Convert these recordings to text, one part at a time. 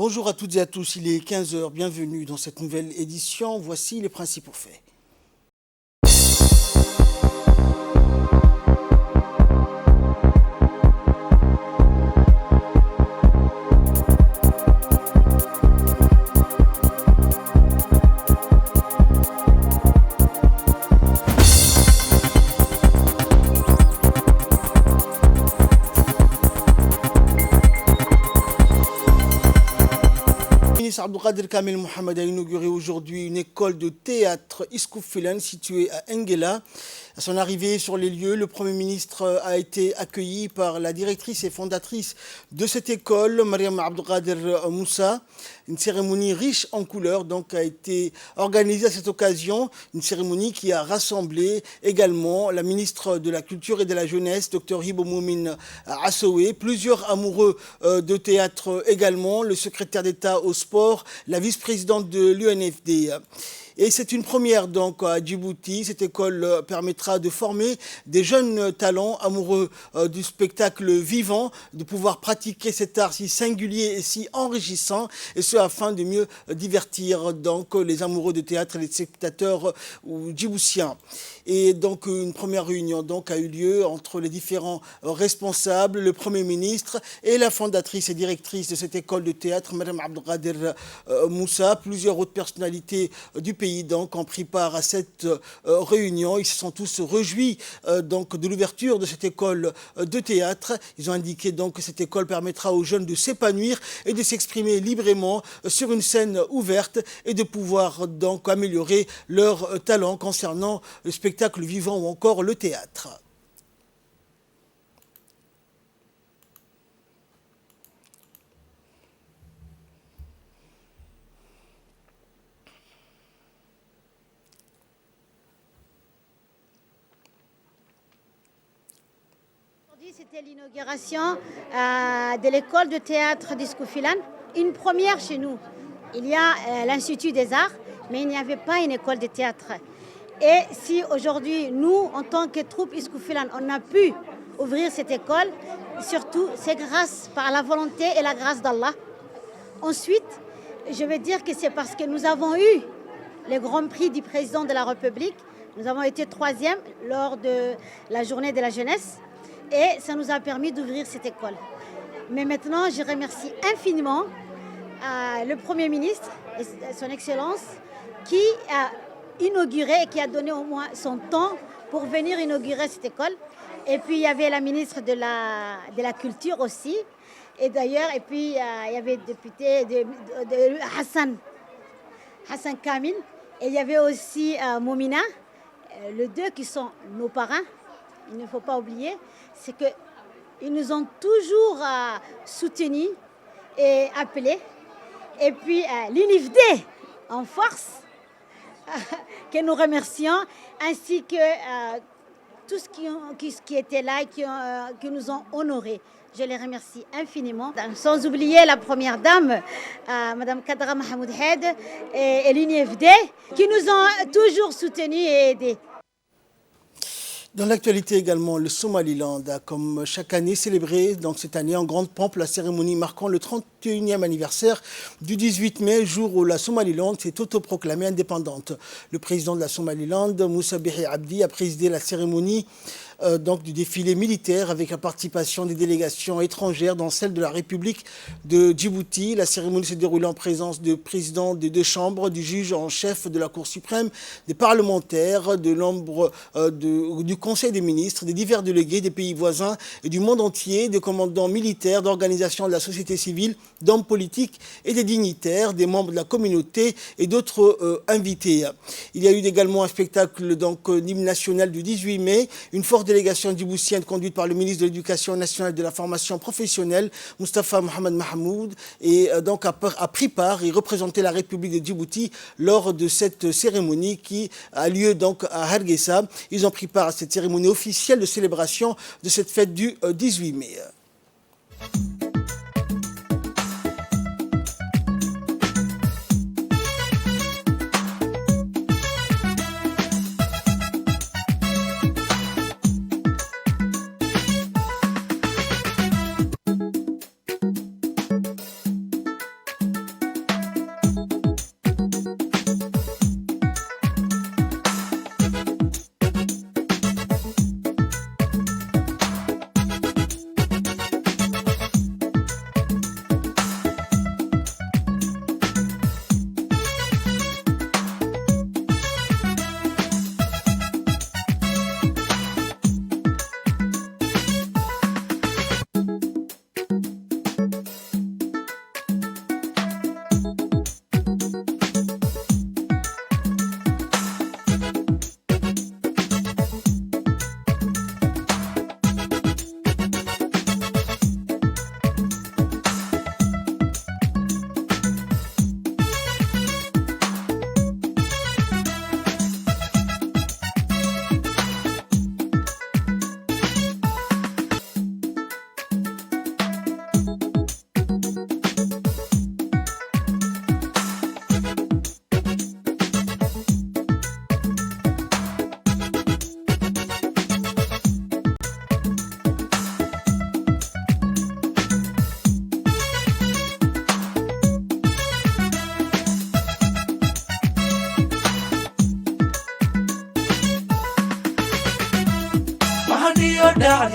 Bonjour à toutes et à tous, il est 15 heures. Bienvenue dans cette nouvelle édition. Voici les principaux faits. Le ministre Abdelkader Kamel Mohamed a inauguré aujourd'hui une école de théâtre Iskofilan située à Nguela. À son arrivée sur les lieux, le Premier ministre a été accueilli par la directrice et fondatrice de cette école, Mariam Abdelkader Moussa. Une cérémonie riche en couleurs donc a été organisée à cette occasion, une cérémonie qui a rassemblé également la ministre de la Culture et de la Jeunesse, Dr Hibo Moumine Assowe, plusieurs amoureux de théâtre également, le secrétaire d'État au sport, la vice-présidente de l'UNFD. Et c'est une première donc à Djibouti. Cette école permettra de former des jeunes talents amoureux du spectacle vivant, de pouvoir pratiquer cet art si singulier et si enrichissant, et ce afin de mieux divertir donc les amoureux de théâtre et les spectateurs djiboutiens. Et donc une première réunion donc a eu lieu entre les différents responsables, le Premier ministre et la fondatrice et directrice de cette école de théâtre, Mme Abdelkader Moussa. Plusieurs autres personnalités du pays donc ont pris part à cette réunion. Ils se sont tous réjouis donc de l'ouverture de cette école de théâtre. Ils ont indiqué donc que cette école permettra aux jeunes de s'épanouir et de s'exprimer librement sur une scène ouverte et de pouvoir donc améliorer leur talent concernant le spectacle vivant ou encore le théâtre. C'était l'inauguration de l'école de théâtre d'Iskofilan, une première chez nous. Il y a l'Institut des Arts, mais il n'y avait pas une école de théâtre. Et si aujourd'hui, nous, en tant que troupe Iskofilan, on a pu ouvrir cette école, surtout c'est grâce par la volonté et la grâce d'Allah. Ensuite, je veux dire que c'est parce que nous avons eu le grand prix du président de la République. Nous avons été 3e lors de la journée de la jeunesse. Et ça nous a permis d'ouvrir cette école. Mais maintenant, je remercie infiniment le Premier ministre et son Excellence qui a inauguré et qui a donné au moins son temps pour venir inaugurer cette école. Et puis, il y avait la ministre de la Culture aussi. Et d'ailleurs, et puis, il y avait le député de Hassan Kamil. Et il y avait aussi Moumina, les deux qui sont nos parrains. Il ne faut pas oublier, c'est qu'ils nous ont toujours soutenus et appelés. Et puis l'UNFD en force, que nous remercions, ainsi que tous qui étaient là et qui nous ont honorés. Je les remercie infiniment. Sans oublier la première dame, Mme Kadra Mahmoud Hed et l'UNFD, qui nous ont toujours soutenus et aidés. Dans l'actualité également, le Somaliland a, comme chaque année, célébré donc cette année en grande pompe la cérémonie marquant le 31e anniversaire du 18 mai, jour où la Somaliland s'est autoproclamée indépendante. Le président de la Somaliland, Moussa Bihi Abdi, a présidé la cérémonie donc du défilé militaire avec la participation des délégations étrangères dont celle de la République de Djibouti. La cérémonie s'est déroulée en présence du président des deux chambres, du juge en chef de la Cour suprême, des parlementaires, de membres du Conseil des ministres, des divers délégués des pays voisins et du monde entier, des commandants militaires, d'organisations de la société civile, d'hommes politiques et des dignitaires, des membres de la communauté et d'autres invités. Il y a eu également un spectacle, donc l'hymne national du 18 mai, une forte délégation djiboutienne conduite par le ministre de l'Éducation nationale et de la formation professionnelle, Mustafa Mohamed Mahmoud, et donc a pris part et représenté la République de Djibouti lors de cette cérémonie qui a lieu donc à Hargeisa. Ils ont pris part à cette cérémonie officielle de célébration de cette fête du 18 mai. À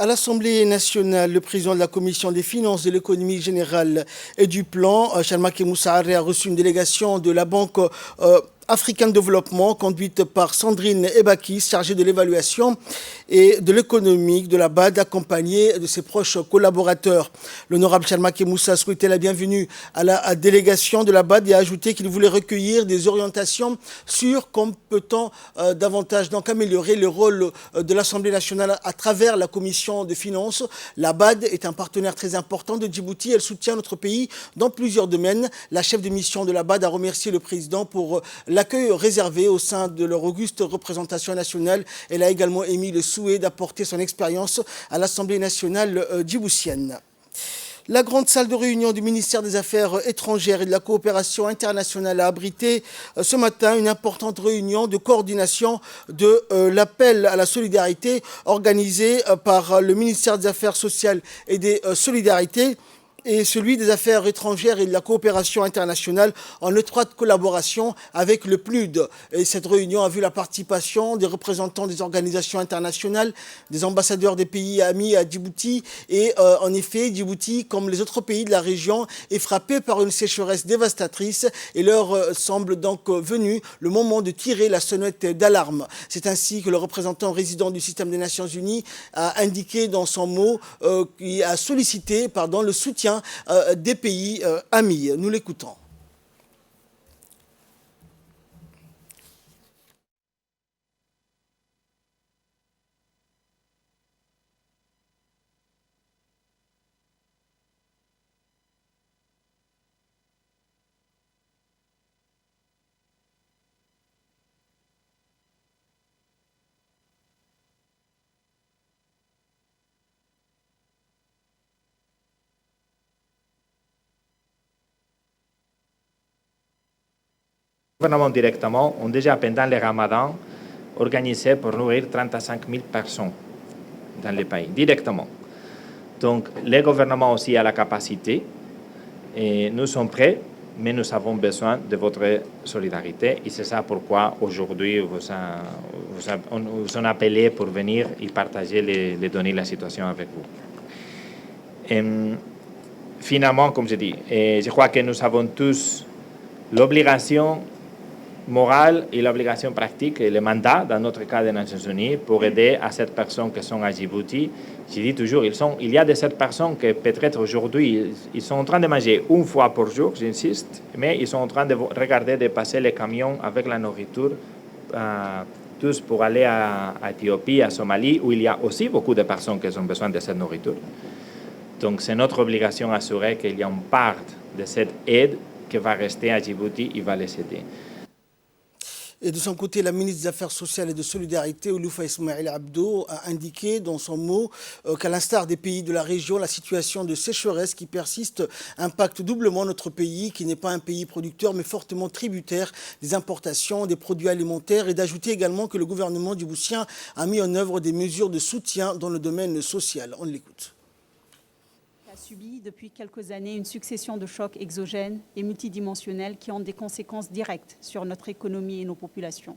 l'Assemblée nationale, le président de la Commission des finances, de l'économie générale et du plan, Shalmake Moussaharé, a reçu une délégation de la Banque africain de développement, conduite par Sandrine Ebakis, chargée de l'évaluation et de l'économique de la BAD, accompagnée de ses proches collaborateurs. L'honorable Shalmake Moussa a souhaité la bienvenue à la délégation de la BAD et a ajouté qu'il voulait recueillir des orientations sur comment peut-on davantage donc améliorer le rôle de l'Assemblée nationale à travers la Commission des finances. La BAD est un partenaire très important de Djibouti. Elle soutient notre pays dans plusieurs domaines. La chef de mission de la BAD a remercié le président pour l'accueil réservé au sein de leur auguste représentation nationale. Elle a également émis le souhait d'apporter son expérience à l'Assemblée nationale djiboutienne. La grande salle de réunion du ministère des Affaires étrangères et de la coopération internationale a abrité ce matin une importante réunion de coordination de l'appel à la solidarité organisé par le ministère des Affaires sociales et des Solidarités et celui des Affaires étrangères et de la coopération internationale en étroite collaboration avec le PNUD. Et cette réunion a vu la participation des représentants des organisations internationales, des ambassadeurs des pays amis à Djibouti. Et en effet, Djibouti, comme les autres pays de la région, est frappé par une sécheresse dévastatrice et leur semble donc venu le moment de tirer la sonnette d'alarme. C'est ainsi que le représentant résident du système des Nations Unies a indiqué dans son mot qu'il a sollicité le soutien des pays amis. Nous l'écoutons. Le gouvernement directement ont déjà, pendant le ramadan, organisé pour nourrir 35 000 personnes dans le pays, directement. Donc, le gouvernement aussi a la capacité, et nous sommes prêts, mais nous avons besoin de votre solidarité. Et c'est ça pourquoi aujourd'hui, vous en appelez pour venir et partager les données, la situation avec vous. Et, finalement, comme je dis, je crois que nous avons tous l'obligation morale et l'obligation pratique et le mandat, dans notre cas des Nations Unies, pour aider à ces personnes qui sont à Djibouti. Je dis toujours, il y a de ces personnes que peut-être aujourd'hui, ils sont en train de manger une fois par jour, j'insiste, mais ils sont en train de regarder de passer les camions avec la nourriture, tous pour aller à Éthiopie, à Somalie, où il y a aussi beaucoup de personnes qui ont besoin de cette nourriture. Donc c'est notre obligation d'assurer qu'il y a une part de cette aide qui va rester à Djibouti et va les aider. Et de son côté, la ministre des Affaires sociales et de Solidarité, Olufa Ismail Abdo, a indiqué dans son mot qu'à l'instar des pays de la région, la situation de sécheresse qui persiste impacte doublement notre pays, qui n'est pas un pays producteur, mais fortement tributaire des importations des produits alimentaires, et d'ajouter également que le gouvernement djiboutien a mis en œuvre des mesures de soutien dans le domaine social. On l'écoute. Subi depuis quelques années une succession de chocs exogènes et multidimensionnels qui ont des conséquences directes sur notre économie et nos populations.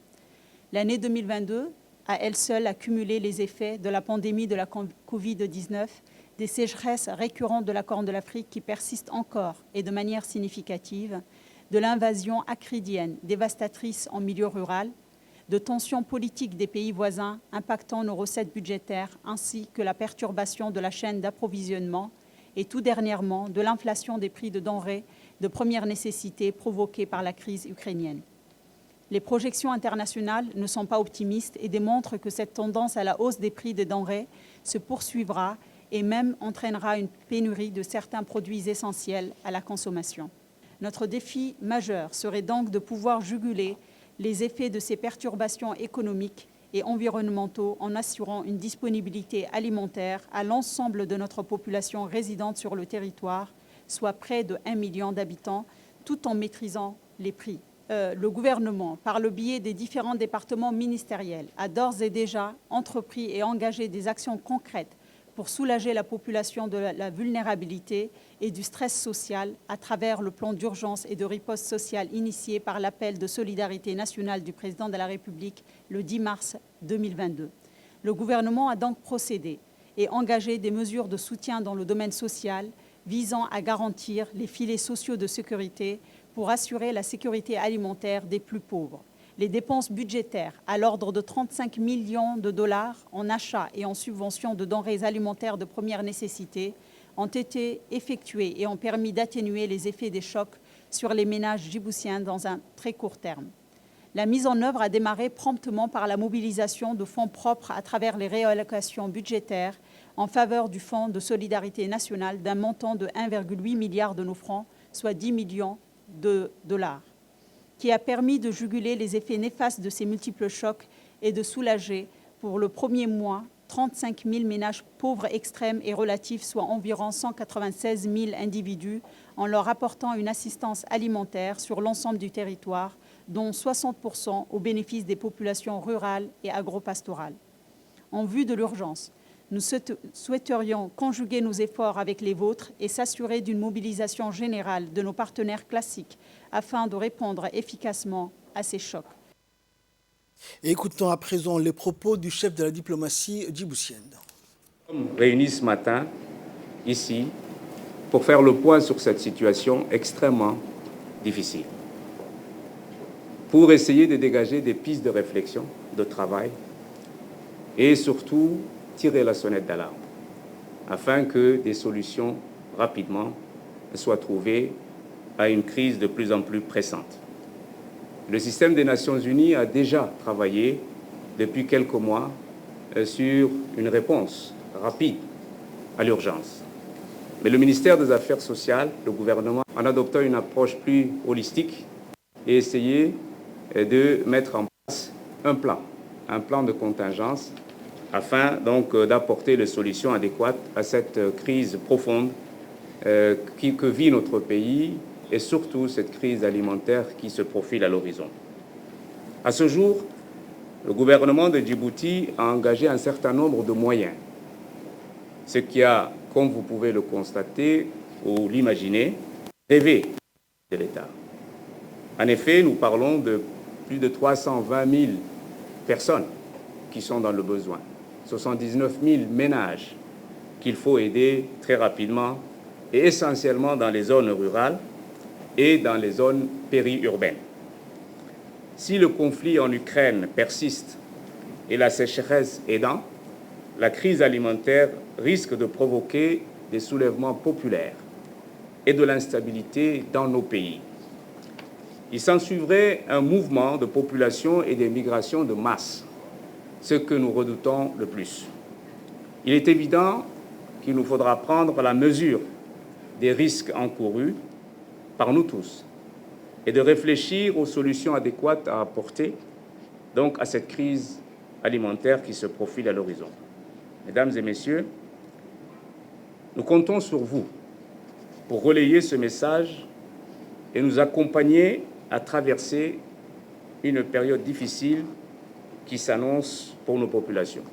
L'année 2022 a elle seule accumulé les effets de la pandémie de la Covid-19, des sécheresses récurrentes de la Corne de l'Afrique qui persistent encore et de manière significative, de l'invasion acridienne dévastatrice en milieu rural, de tensions politiques des pays voisins impactant nos recettes budgétaires ainsi que la perturbation de la chaîne d'approvisionnement et tout dernièrement de l'inflation des prix de denrées de première nécessité provoquée par la crise ukrainienne. Les projections internationales ne sont pas optimistes et démontrent que cette tendance à la hausse des prix des denrées se poursuivra et même entraînera une pénurie de certains produits essentiels à la consommation. Notre défi majeur serait donc de pouvoir juguler les effets de ces perturbations économiques et environnementaux en assurant une disponibilité alimentaire à l'ensemble de notre population résidente sur le territoire, soit près de 1 million d'habitants, tout en maîtrisant les prix. Le gouvernement, par le biais des différents départements ministériels, a d'ores et déjà entrepris et engagé des actions concrètes pour soulager la population de la vulnérabilité et du stress social à travers le plan d'urgence et de riposte sociale initié par l'appel de solidarité nationale du président de la République le 10 mars 2022. Le gouvernement a donc procédé et engagé des mesures de soutien dans le domaine social visant à garantir les filets sociaux de sécurité pour assurer la sécurité alimentaire des plus pauvres. Les dépenses budgétaires à l'ordre de 35 millions de dollars en achats et en subventions de denrées alimentaires de première nécessité ont été effectuées et ont permis d'atténuer les effets des chocs sur les ménages djiboutiens dans un très court terme. La mise en œuvre a démarré promptement par la mobilisation de fonds propres à travers les réallocations budgétaires en faveur du Fonds de solidarité nationale d'un montant de 1,8 milliard de nos francs, soit 10 millions de dollars, qui a permis de juguler les effets néfastes de ces multiples chocs et de soulager pour le premier mois 35 000 ménages pauvres extrêmes et relatifs, soit environ 196 000 individus, en leur apportant une assistance alimentaire sur l'ensemble du territoire, dont 60% au bénéfice des populations rurales et agropastorales. En vue de l'urgence, nous souhaiterions conjuguer nos efforts avec les vôtres et s'assurer d'une mobilisation générale de nos partenaires classiques afin de répondre efficacement à ces chocs. Et écoutons à présent les propos du chef de la diplomatie djiboutienne. Nous sommes réunis ce matin, ici, pour faire le point sur cette situation extrêmement difficile, pour essayer de dégager des pistes de réflexion, de travail, et surtout tirer la sonnette d'alarme, afin que des solutions rapidement soient trouvées à une crise de plus en plus pressante. Le système des Nations Unies a déjà travaillé depuis quelques mois sur une réponse rapide à l'urgence. Mais le ministère des Affaires sociales, le gouvernement, en adoptant une approche plus holistique, a essayé de mettre en place un plan de contingence afin donc d'apporter les solutions adéquates à cette crise profonde que vit notre pays et surtout cette crise alimentaire qui se profile à l'horizon. À ce jour, le gouvernement de Djibouti a engagé un certain nombre de moyens, ce qui a, comme vous pouvez le constater ou l'imaginer, rêvé de l'État. En effet, nous parlons de plus de 320 000 personnes qui sont dans le besoin, 79 000 ménages qu'il faut aider très rapidement et essentiellement dans les zones rurales et dans les zones périurbaines. Si le conflit en Ukraine persiste et la sécheresse aidant, la crise alimentaire risque de provoquer des soulèvements populaires et de l'instabilité dans nos pays. Il s'ensuivrait un mouvement de population et des migrations de masse, ce que nous redoutons le plus. Il est évident qu'il nous faudra prendre la mesure des risques encourus par nous tous et de réfléchir aux solutions adéquates à apporter donc à cette crise alimentaire qui se profile à l'horizon. Mesdames et messieurs, nous comptons sur vous pour relayer ce message et nous accompagner à traverser une période difficile qui s'annonce pour nos populations.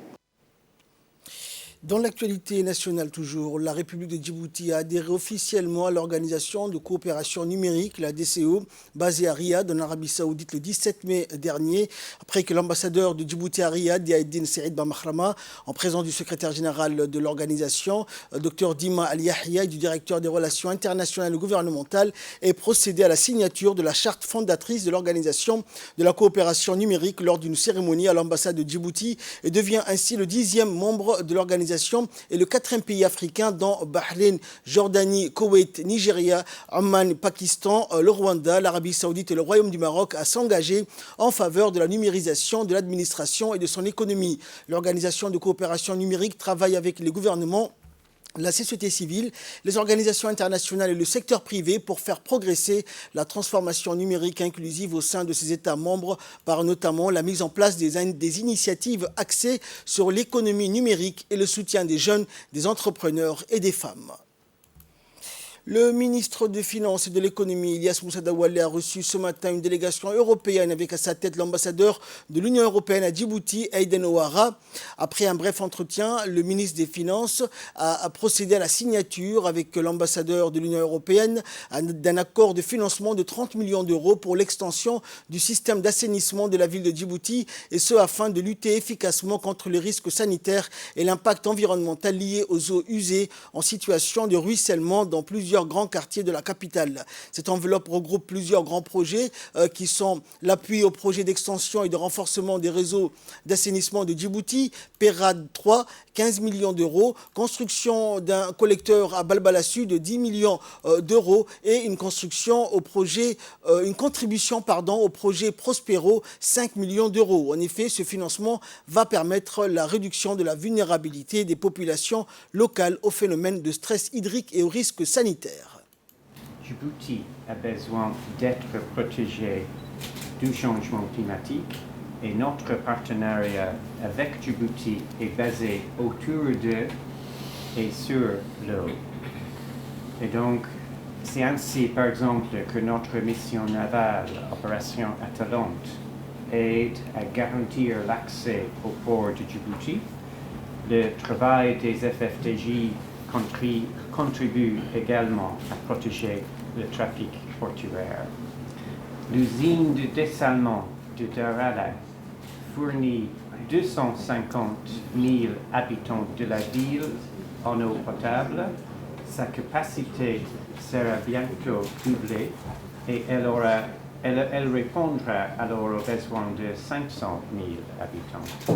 Dans l'actualité nationale toujours, la République de Djibouti a adhéré officiellement à l'Organisation de coopération numérique, la DCO, basée à Riyad, en Arabie Saoudite, le 17 mai dernier, après que l'ambassadeur de Djibouti à Riyad, Yaeddine Saïd Bamachrama, en présence du secrétaire général de l'organisation, Dr Dima Al-Yahya, et du directeur des relations internationales et gouvernementales, ait procédé à la signature de la charte fondatrice de l'Organisation de la coopération numérique lors d'une cérémonie à l'ambassade de Djibouti et devient ainsi le 10e membre de l'organisation et le 4e pays africain dont Bahreïn, Jordanie, Koweït, Nigeria, Oman, Pakistan, le Rwanda, l'Arabie Saoudite et le Royaume du Maroc à s'engager en faveur de la numérisation de l'administration et de son économie. L'Organisation de coopération numérique travaille avec les gouvernements, la société civile, les organisations internationales et le secteur privé pour faire progresser la transformation numérique inclusive au sein de ses États membres par notamment la mise en place des initiatives axées sur l'économie numérique et le soutien des jeunes, des entrepreneurs et des femmes. Le ministre des Finances et de l'Économie, Ilyas Moussa Daoualé, a reçu ce matin une délégation européenne avec à sa tête l'ambassadeur de l'Union européenne à Djibouti, Aïden Ouara. Après un bref entretien, le ministre des Finances a procédé à la signature avec l'ambassadeur de l'Union européenne d'un accord de financement de 30 millions d'euros pour l'extension du système d'assainissement de la ville de Djibouti, et ce afin de lutter efficacement contre les risques sanitaires et l'impact environnemental lié aux eaux usées en situation de ruissellement dans plusieurs grands quartiers de la capitale. Cette enveloppe regroupe plusieurs grands projets qui sont l'appui au projet d'extension et de renforcement des réseaux d'assainissement de Djibouti, PERAD 3, 15 millions d'euros, construction d'un collecteur à Balbala Sud de 10 millions d'euros et une contribution au projet Prospero, 5 millions d'euros. En effet, ce financement va permettre la réduction de la vulnérabilité des populations locales au phénomène de stress hydrique et aux risques sanitaires. Djibouti a besoin d'être protégé du changement climatique et notre partenariat avec Djibouti est basé autour d'eux et sur l'eau. Et donc, c'est ainsi, par exemple, que notre mission navale, Opération Atalante, aide à garantir l'accès au port de Djibouti. Le travail des FFDJ contribue également à protéger le trafic portuaire. L'usine de dessalement de Darala fournit 250 000 habitants de la ville en eau potable. Sa capacité sera bientôt doublée et elle répondra alors aux besoins de 500 000 habitants.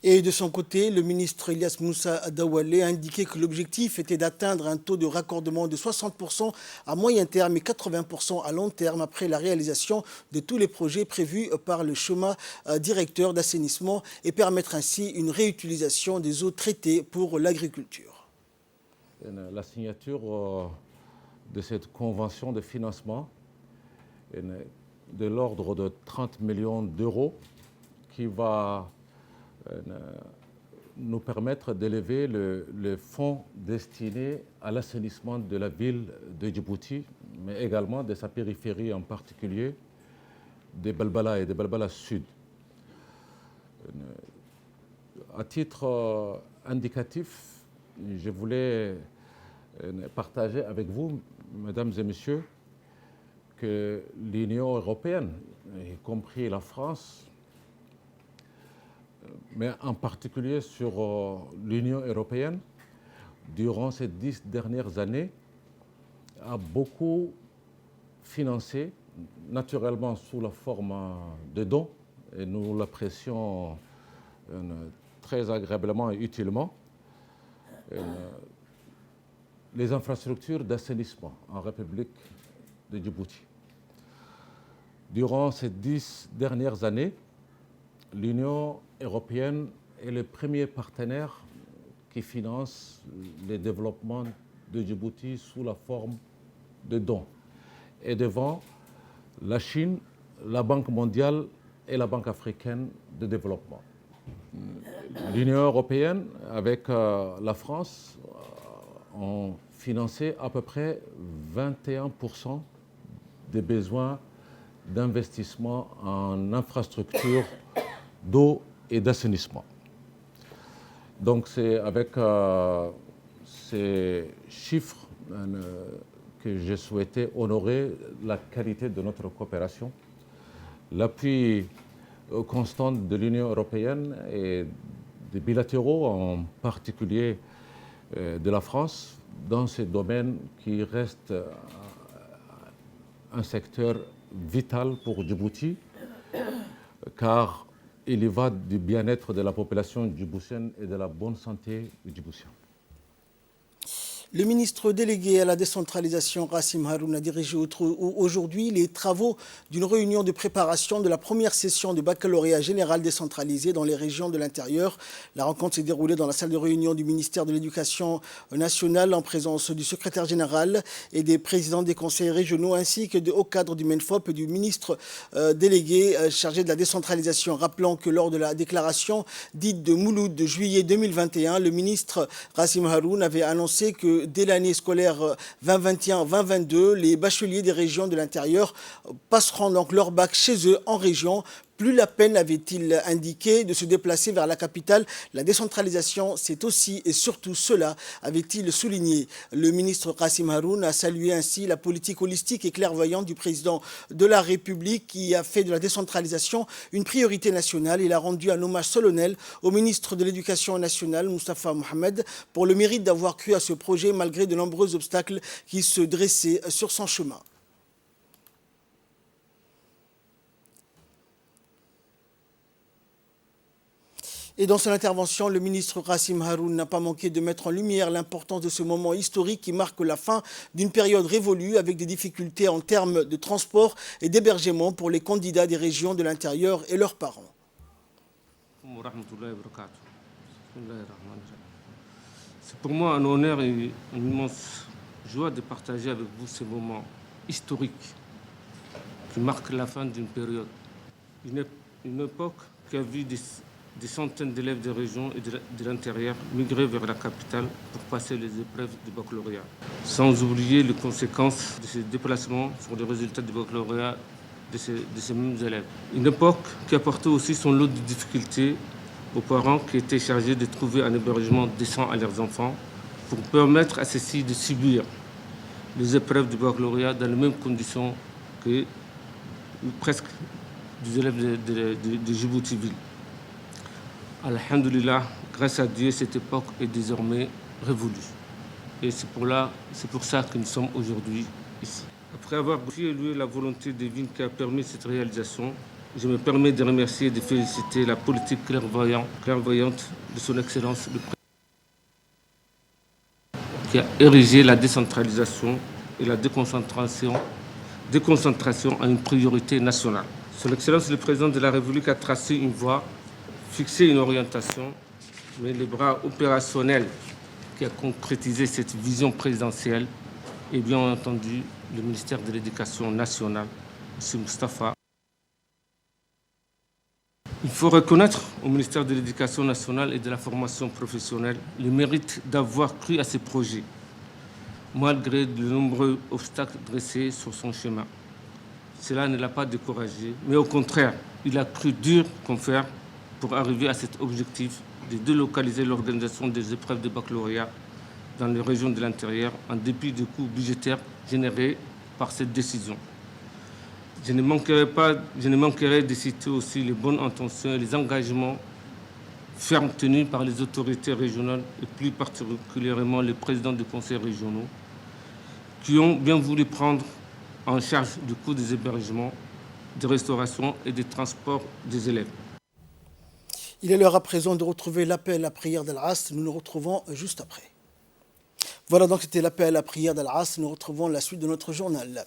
Et de son côté, le ministre Ilyas Moussa Daoualé a indiqué que l'objectif était d'atteindre un taux de raccordement de 60% à moyen terme et 80% à long terme après la réalisation de tous les projets prévus par le schéma directeur d'assainissement et permettre ainsi une réutilisation des eaux traitées pour l'agriculture. La signature de cette convention de financement de l'ordre de 30 millions d'euros qui va nous permettre d'élever le fonds destiné à l'assainissement de la ville de Djibouti, mais également de sa périphérie, en particulier de Balbala et de Balbala Sud. À titre indicatif, je voulais partager avec vous, mesdames et messieurs, que l'Union européenne, y compris la France, mais en particulier sur l'Union européenne, durant ces 10 dernières années, a beaucoup financé, naturellement sous la forme de dons, et nous l'apprécions très agréablement et utilement, les infrastructures d'assainissement en République de Djibouti. Durant ces 10 dernières années, l'Union européenne est le premier partenaire qui finance le développement de Djibouti sous la forme de dons. Et devant la Chine, la Banque mondiale et la Banque africaine de développement. L'Union européenne, avec la France, ont financé à peu près 21% des besoins d'investissement en infrastructures d'eau et d'assainissement. Donc c'est avec ces chiffres que j'ai souhaité honorer la qualité de notre coopération, l'appui constant de l'Union européenne et des bilatéraux, en particulier de la France, dans ces domaines qui restent un secteur vital pour Djibouti, car il y va du bien-être de la population djiboutienne et de la bonne santé des Djiboutiens. Le ministre délégué à la décentralisation, Rassim Haroun, a dirigé aujourd'hui les travaux d'une réunion de préparation de la première session du baccalauréat général décentralisé dans les régions de l'intérieur. La rencontre s'est déroulée dans la salle de réunion du ministère de l'Éducation nationale en présence du secrétaire général et des présidents des conseils régionaux ainsi que de hauts cadres du MENFOP et du ministre délégué chargé de la décentralisation. Rappelant que lors de la déclaration dite de Mouloud de juillet 2021, le ministre Rassim Haroun avait annoncé que dès l'année scolaire 2021-2022, les bacheliers des régions de l'intérieur passeront donc leur bac chez eux en région. Plus la peine, avait-il indiqué, de se déplacer vers la capitale. La décentralisation, c'est aussi et surtout cela, avait-il souligné. Le ministre Kassim Haroun a salué ainsi la politique holistique et clairvoyante du président de la République qui a fait de la décentralisation une priorité nationale. Il a rendu un hommage solennel au ministre de l'Éducation nationale, Moustapha Mohamed, pour le mérite d'avoir cru à ce projet malgré de nombreux obstacles qui se dressaient sur son chemin. Et dans son intervention, le ministre Kassim Haroun n'a pas manqué de mettre en lumière l'importance de ce moment historique qui marque la fin d'une période révolue avec des difficultés en termes de transport et d'hébergement pour les candidats des régions de l'intérieur et leurs parents. C'est pour moi un honneur et une immense joie de partager avec vous ce moment historique qui marque la fin d'une période. Une époque qui a vu des centaines d'élèves des régions et de l'intérieur migrer vers la capitale pour passer les épreuves du baccalauréat. Sans oublier les conséquences de ces déplacements sur les résultats du baccalauréat de ces mêmes élèves. Une époque qui apportait aussi son lot de difficultés aux parents qui étaient chargés de trouver un hébergement décent à leurs enfants pour permettre à ceux-ci de subir les épreuves du baccalauréat dans les mêmes conditions que presque des élèves de Djibouti-Ville. Alhamdulillah, grâce à Dieu, cette époque est désormais révolue. Et c'est pour ça que nous sommes aujourd'hui ici. Après avoir élué la volonté divine qui a permis cette réalisation, je me permets de remercier et de féliciter la politique clairvoyante de son Excellence le Président, qui a érigé la décentralisation et la déconcentration en une priorité nationale. Son Excellence le Président de la République a tracé une voie, fixé une orientation, mais le bras opérationnel qui a concrétisé cette vision présidentielle est bien entendu le ministère de l'Éducation nationale, M. Moustapha. Il faut reconnaître au ministère de l'Éducation nationale et de la formation professionnelle le mérite d'avoir cru à ces projets, malgré de nombreux obstacles dressés sur son chemin. Cela ne l'a pas découragé, mais au contraire, il a cru dur comme fer pour arriver à cet objectif de délocaliser l'organisation des épreuves de baccalauréat dans les régions de l'intérieur en dépit des coûts budgétaires générés par cette décision. Je ne manquerai de citer aussi les bonnes intentions et les engagements fermes tenus par les autorités régionales et plus particulièrement les présidents des conseils régionaux qui ont bien voulu prendre en charge du coût des hébergements, de restauration et des transports des élèves. Il est l'heure à présent de retrouver l'appel à prière d'Al-Asr. Nous nous retrouvons juste après. Voilà donc c'était l'appel à prière d'Al-Asr. Nous retrouvons la suite de notre journal.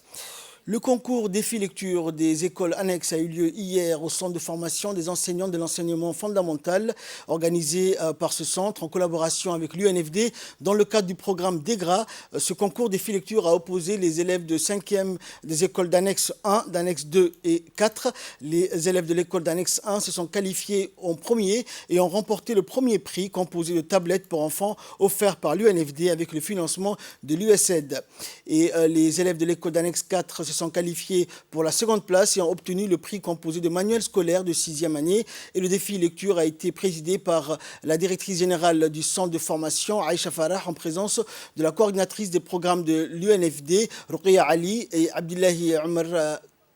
Le concours défi lecture des écoles annexes a eu lieu hier au centre de formation des enseignants de l'enseignement fondamental organisé par ce centre en collaboration avec l'UNFD dans le cadre du programme DEGRA. Ce concours défi lecture a opposé les élèves de 5e des écoles d'annexe 1, d'annexe 2 et 4. Les élèves de l'école d'annexe 1 se sont qualifiés en premier et ont remporté le premier prix composé de tablettes pour enfants offert par l'UNFD avec le financement de l'USAID. Et les élèves de l'école d'annexe 4 se sont qualifiés pour la seconde place et ont obtenu le prix composé de manuels scolaires de 6e année. Et le défi lecture a été présidé par la directrice générale du centre de formation, Aïcha Farah, en présence de la coordinatrice des programmes de l'UNFD, Ruqya Ali et Abdullahi Omar,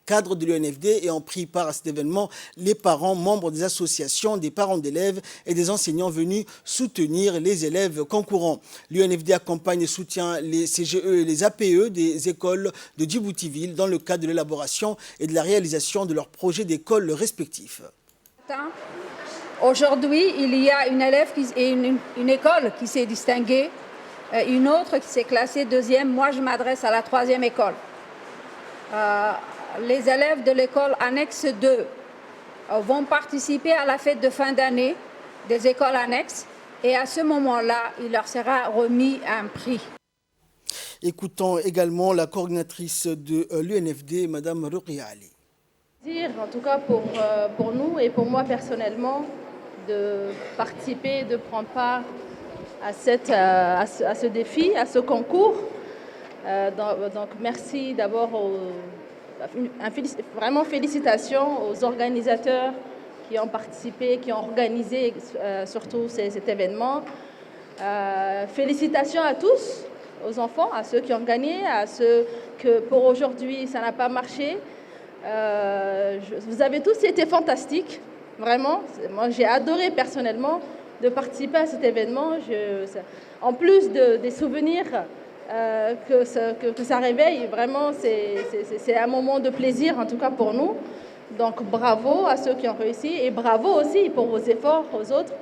cadre de l'UNFD, et ont pris part à cet événement les parents, membres des associations, des parents d'élèves et des enseignants venus soutenir les élèves concourants. L'UNFD accompagne et soutient les CGE et les APE des écoles de Djibouti-Ville dans le cadre de l'élaboration et de la réalisation de leurs projets d'école respectifs. Aujourd'hui, il y a une école qui s'est distinguée, une autre qui s'est classée deuxième. Moi, je m'adresse à la troisième école. Les élèves de l'école annexe 2 vont participer à la fête de fin d'année des écoles annexes et à ce moment-là, il leur sera remis un prix. Écoutons également la coordinatrice de l'UNFD, Mme Ruqya Ali. En tout cas pour nous et pour moi personnellement, de participer, de prendre part à ce défi, à ce concours. Donc merci d'abord, vraiment félicitations aux organisateurs qui ont participé, qui ont organisé surtout cet événement. Félicitations à tous, aux enfants, à ceux qui ont gagné, à ceux que pour aujourd'hui ça n'a pas marché. Vous avez tous été fantastiques, vraiment. Moi j'ai adoré personnellement de participer à cet événement. En plus des souvenirs que ça réveille, vraiment c'est un moment de plaisir, en tout cas pour nous. Donc bravo à ceux qui ont réussi et bravo aussi pour vos efforts aux autres.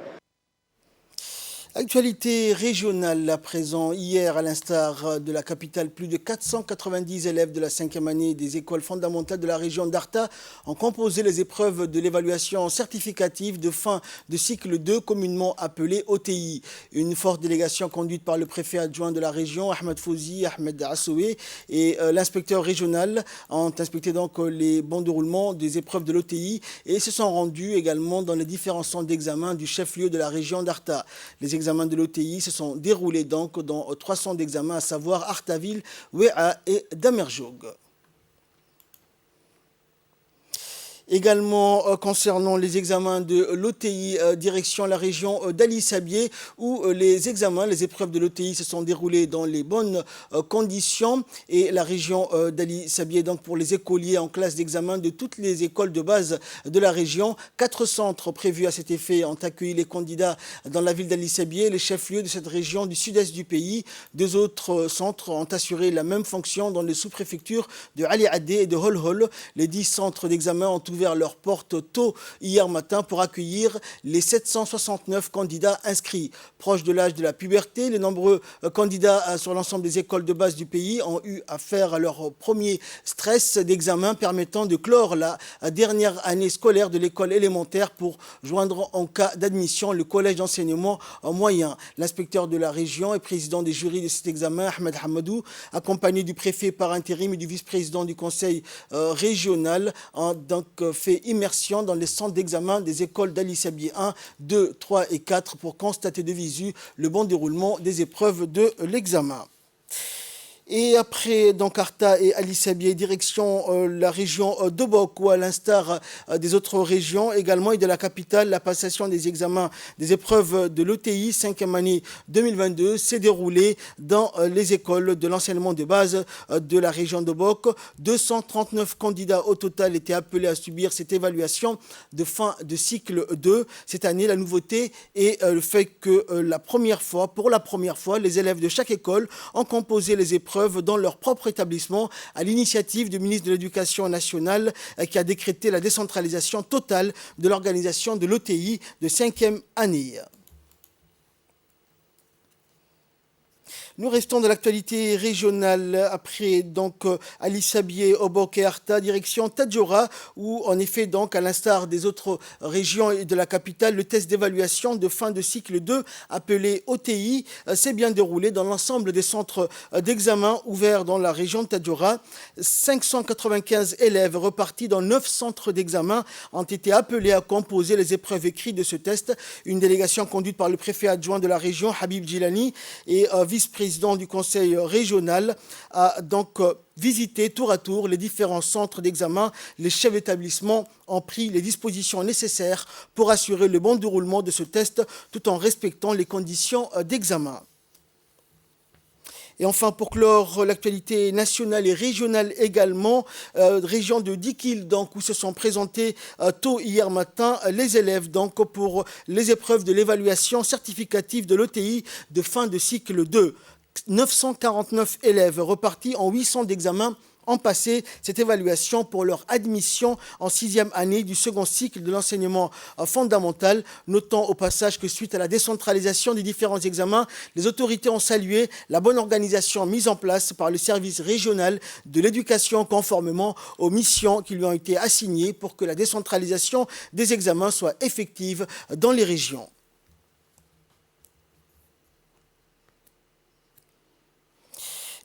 Actualité régionale à présent. Hier, à l'instar de la capitale, plus de 490 élèves de la 5e année des écoles fondamentales de la région d'Arta ont composé les épreuves de l'évaluation certificative de fin de cycle 2, communément appelée OTI. Une forte délégation conduite par le préfet adjoint de la région, Ahmed Fouzi, Ahmed Assoué, et l'inspecteur régional ont inspecté donc les bons déroulements des épreuves de l'OTI et se sont rendus également dans les différents centres d'examen du chef-lieu de la région d'Arta. Les examens de l'OTI se sont déroulés donc dans 3 centres d'examen, à savoir Artaville, Ouéa et Damerjoug. Également concernant les examens de l'OTI, direction la région d'Ali Sabié, où les épreuves de l'OTI se sont déroulées dans les bonnes conditions. Et la région d'Ali Sabié, donc pour les écoliers en classe d'examen de toutes les écoles de base de la région, 4 centres prévus à cet effet ont accueilli les candidats dans la ville d'Ali Sabié, les chefs-lieux de cette région du sud-est du pays. 2 autres centres ont assuré la même fonction dans les sous-préfectures de Ali Adé et de Holhol. Les 10 centres d'examen ont ouvert leurs portes tôt hier matin pour accueillir les 769 candidats inscrits. Proches de l'âge de la puberté, les nombreux candidats sur l'ensemble des écoles de base du pays ont eu affaire à leur premier stress d'examen permettant de clore la dernière année scolaire de l'école élémentaire pour joindre en cas d'admission le collège d'enseignement moyen. L'inspecteur de la région et président des jurys de cet examen, Ahmed Hamadou, accompagné du préfet par intérim et du vice-président du conseil régional, ont donc fait immersion dans les centres d'examen des écoles d'Ali Sabié 1, 2, 3 et 4 pour constater de visu le bon déroulement des épreuves de l'examen. Et après donc Arta et Ali Sabié, direction la région d'Obok, où à l'instar des autres régions également et de la capitale, la passation des examens des épreuves de l'OTI 5e année 2022 s'est déroulée dans les écoles de l'enseignement de base de la région d'Obok. 239 candidats au total étaient appelés à subir cette évaluation de fin de cycle 2. Cette année, la nouveauté est le fait que pour la première fois, les élèves de chaque école ont composé les épreuves dans leur propre établissement à l'initiative du ministre de l'Éducation nationale qui a décrété la décentralisation totale de l'organisation de l'OTI de 5e année. Nous restons dans l'actualité régionale après donc Ali Sabié, Obok et Arta, direction Tadjoura, où en effet donc à l'instar des autres régions et de la capitale, le test d'évaluation de fin de cycle 2 appelé OTI s'est bien déroulé dans l'ensemble des centres d'examen ouverts dans la région de Tadjoura. 595 élèves repartis dans 9 centres d'examen ont été appelés à composer les épreuves écrites de ce test. Une délégation conduite par le préfet adjoint de la région, Habib Djilani, et vice-président du conseil régional a donc visité tour à tour les différents centres d'examen. Les chefs d'établissement ont pris les dispositions nécessaires pour assurer le bon déroulement de ce test tout en respectant les conditions d'examen. Et enfin, pour clore l'actualité nationale et régionale également, région de Dikil, donc, où se sont présentés tôt hier matin les élèves donc, pour les épreuves de l'évaluation certificative de l'OTI de fin de cycle 2. 949 élèves repartis en 800 d'examen ont passé cette évaluation pour leur admission en 6e année du second cycle de l'enseignement fondamental. Notons au passage que suite à la décentralisation des différents examens, les autorités ont salué la bonne organisation mise en place par le service régional de l'éducation conformément aux missions qui lui ont été assignées pour que la décentralisation des examens soit effective dans les régions.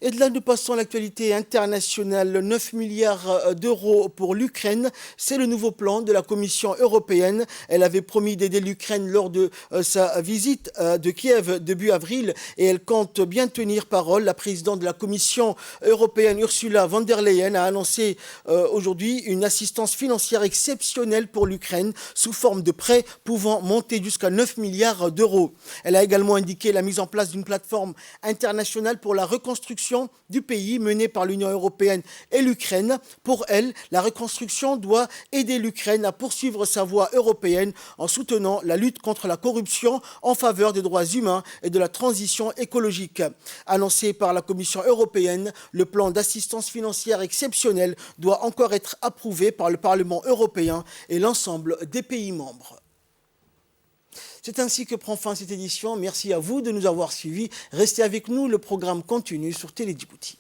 Et de là, nous passons à l'actualité internationale. 9 milliards d'euros pour l'Ukraine. C'est le nouveau plan de la Commission européenne. Elle avait promis d'aider l'Ukraine lors de sa visite de Kiev début avril et elle compte bien tenir parole. La présidente de la Commission européenne, Ursula von der Leyen, a annoncé aujourd'hui une assistance financière exceptionnelle pour l'Ukraine sous forme de prêts pouvant monter jusqu'à 9 milliards d'euros. Elle a également indiqué la mise en place d'une plateforme internationale pour la reconstruction du pays menée par l'Union européenne et l'Ukraine. Pour elle, la reconstruction doit aider l'Ukraine à poursuivre sa voie européenne en soutenant la lutte contre la corruption en faveur des droits humains et de la transition écologique. Annoncé par la Commission européenne, le plan d'assistance financière exceptionnelle doit encore être approuvé par le Parlement européen et l'ensemble des pays membres. C'est ainsi que prend fin cette édition. Merci à vous de nous avoir suivis. Restez avec nous, le programme continue sur Télé Djibouti.